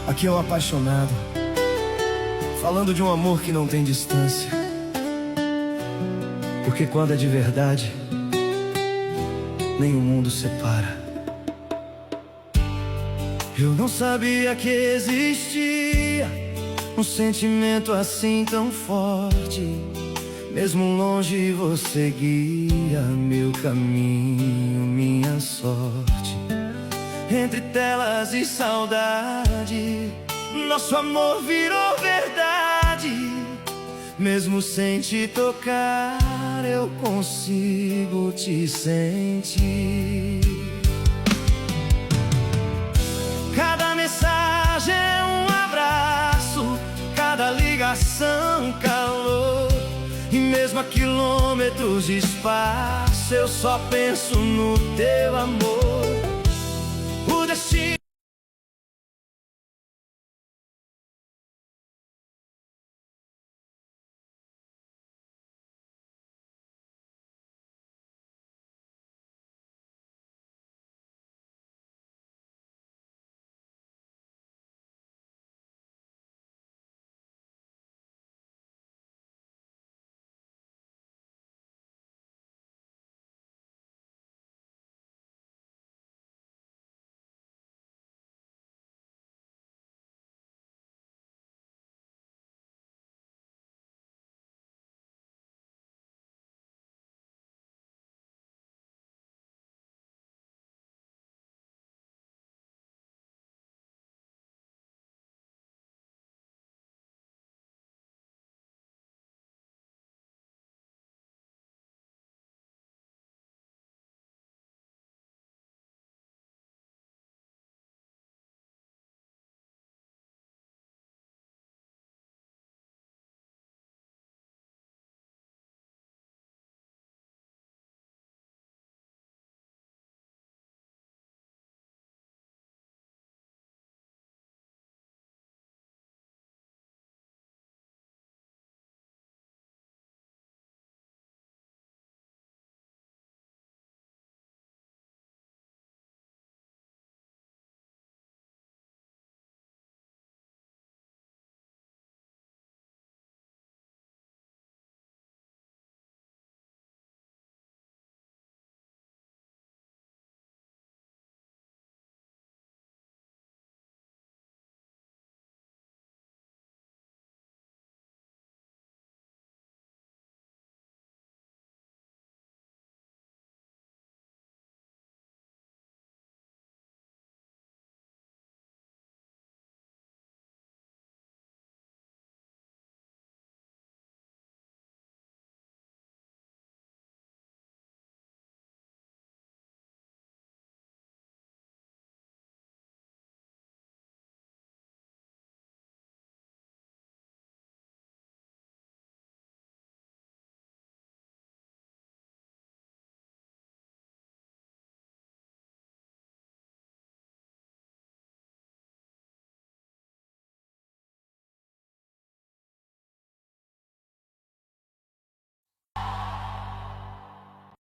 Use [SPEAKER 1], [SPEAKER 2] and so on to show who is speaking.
[SPEAKER 1] Aqui é o apaixonado, falando de um amor que não tem distância. Porque quando é de verdade, nem o mundo separa. Eu não sabia que existia um sentimento assim tão forte. Mesmo longe você guia meu caminho, minha sorte. Entre telas e saudade, nosso amor virou verdade. Mesmo sem te tocar, eu consigo te sentir. Cada mensagem é um abraço, cada ligação calor. E mesmo a quilômetros de espaço, eu só penso no teu amor.